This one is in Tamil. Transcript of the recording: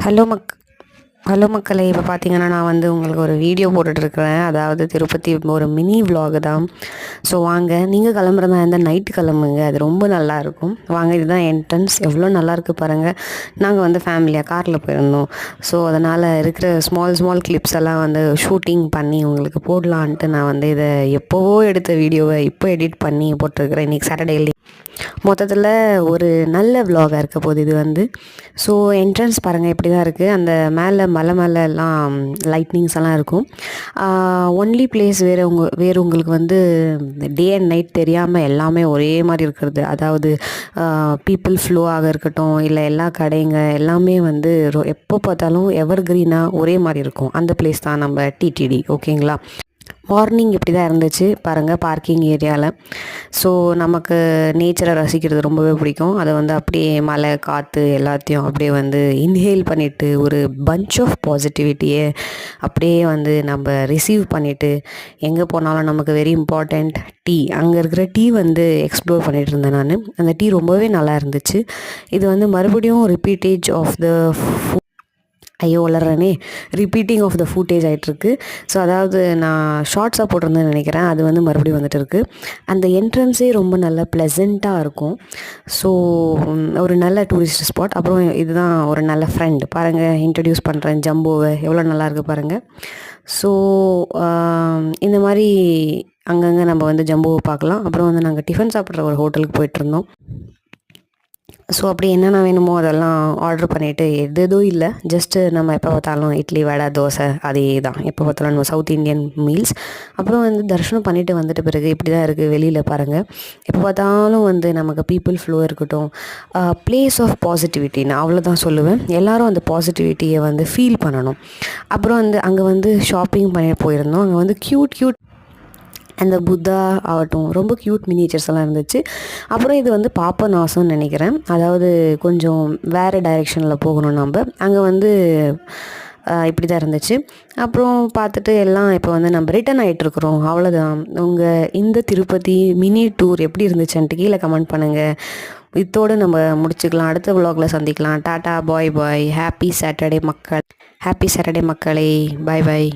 ஹலோ ஹலோ மக்களே, இப்போ பார்த்தீங்கன்னா நான் வந்து உங்களுக்கு ஒரு வீடியோ போட்டுட்ருக்கிறேன். அதாவது திருப்பதி ஒரு மினி விலாகு தான். ஸோ வாங்க, நீங்கள் கிளம்புறதா இருந்தால் நைட்டு கிளம்புங்க, அது ரொம்ப நல்லாயிருக்கும். வாங்க, இதுதான் என்ட்ரன்ஸ், எவ்வளோ நல்லாயிருக்கு பாருங்கள். நாங்கள் வந்து ஃபேமிலியாக காரில் போயிருந்தோம். ஸோ அதனால் இருக்கிற ஸ்மால் கிளிப்ஸ் எல்லாம் வந்து ஷூட்டிங் பண்ணி உங்களுக்கு போடலான்ட்டு நான் வந்து இதை எப்போவோ எடுத்த வீடியோவை இப்போ எடிட் பண்ணி போட்டிருக்கிறேன். இன்றைக்கி சாட்டர்டே மொத்தத்தில் ஒரு நல்ல விலாகாக இருக்க போகுது இது வந்து. ஸோ என்ட்ரன்ஸ் பாருங்கள் எப்படி தான் இருக்குது. அந்த மலை மேலெல்லாம் லைட்னிங்ஸ் எல்லாம் இருக்கும். ஒன்லி பிளேஸ் வேறு உங்களுக்கு வந்து டே அண்ட் நைட் தெரியாமல் எல்லாமே ஒரே மாதிரி இருக்கிறது. அதாவது பீப்புள் ஃப்ளோ ஆக இருக்கட்டும், இல்லை எல்லா கடைங்க எல்லாமே வந்து எப்போ பார்த்தாலும் எவர் க்ரீனாக ஒரே மாதிரி இருக்கும். அந்த பிளேஸ் தான் நம்ம டிடிடி. ஓகேங்களா? மார்னிங் இப்படி தான் இருந்துச்சு பாருங்கள், பார்க்கிங் ஏரியாவில். ஸோ நமக்கு நேச்சரை ரசிக்கிறது ரொம்பவே பிடிக்கும். அதை வந்து அப்படியே மழை காற்று எல்லாத்தையும் அப்படியே வந்து இன்ஹேல் பண்ணிவிட்டு ஒரு பஞ்ச் ஆஃப் பாசிட்டிவிட்டியை அப்படியே வந்து நம்ம ரிசீவ் பண்ணிவிட்டு எங்கே போனாலும் நமக்கு வெரி இம்பார்ட்டண்ட் டீ, அங்கே இருக்கிற டீ வந்து எக்ஸ்ப்ளோர் பண்ணிகிட்டு இருந்தேன் நான். அந்த டீ ரொம்பவே நல்லா இருந்துச்சு. இது வந்து மறுபடியும் ரிப்பீட்டேஜ் ஆஃப் த வளர்றேனே ரிப்பீட்டிங் ஆஃப் த ஃபுட்டேஜ் ஆகிட்டுருக்கு. ஸோ அதாவது நான் ஷார்ட்ஸாக போட்டிருந்தேன்னு நினைக்கிறேன், அது வந்து மறுபடியும் வந்துட்டு இருக்குது. அந்த என்ட்ரன்ஸே ரொம்ப நல்ல ப்ளசண்ட்டாக இருக்கும். ஸோ ஒரு நல்ல டூரிஸ்ட் ஸ்பாட். அப்புறம் இதுதான் ஒரு நல்ல ஃப்ரெண்ட் பாருங்கள், இன்ட்ரடியூஸ் பண்ணுறேன் ஜம்போவை, எவ்வளோ நல்லாயிருக்கு பாருங்கள். ஸோ இந்த மாதிரி அங்கங்கே நம்ம வந்து ஜம்போவை பார்க்கலாம். அப்புறம் வந்து நாங்கள் டிஃபன் சாப்பிட்ற ஒரு ஹோட்டலுக்கு போயிட்டுருந்தோம். ஸோ அப்படி என்னென்ன வேணுமோ அதெல்லாம் ஆர்டர் பண்ணிவிட்டு எதோ இல்லை, ஜஸ்ட்டு நம்ம எப்போ பார்த்தாலும் இட்லி வடை தோசை அதே தான், எப்போ பார்த்தாலும் நம்ம சவுத் இண்டியன் மீல்ஸ். அப்புறம் வந்து தரிசனம் பண்ணிவிட்டு வந்துட்ட பிறகு இப்படி தான் இருக்குது வெளியில் பாருங்கள். எப்போ பார்த்தாலும் வந்து நமக்கு பீப்புள் ஃப்ளோ இருக்கட்டும், பிளேஸ் ஆஃப் பாசிட்டிவிட்டி, நான் அவ்வளோதான் சொல்லுவேன். எல்லோரும் அந்த பாசிட்டிவிட்டியை வந்து ஃபீல் பண்ணணும். அப்புறம் வந்து அங்கே வந்து ஷாப்பிங் பண்ணி போயிருந்தோம். அங்கே வந்து க்யூட் அந்த புத்தா ஆகட்டும், ரொம்ப க்யூட் மினியேச்சர்ஸ் எல்லாம் இருந்துச்சு. அப்புறம் இது வந்து பாபநாசம்னு நினைக்கிறேன். அதாவது கொஞ்சம் வேறு டைரெக்ஷனில் போகணும் நம்ம. அங்கே வந்து இப்படி தான் இருந்துச்சு. அப்புறம் பார்த்துட்டு எல்லாம் இப்போ வந்து நம்ம ரிட்டன் ஆகிட்டுருக்குறோம். அவ்வளோதான். இந்த திருப்பதி மினி டூர் எப்படி இருந்துச்சுன்ட்டு கீழே கமெண்ட் பண்ணுங்கள். இதோடு நம்ம முடிச்சுக்கலாம். அடுத்த விலாகில் சந்திக்கலாம். டாட்டா, பாய். ஹாப்பி சாட்டர்டே மக்களே. பாய்.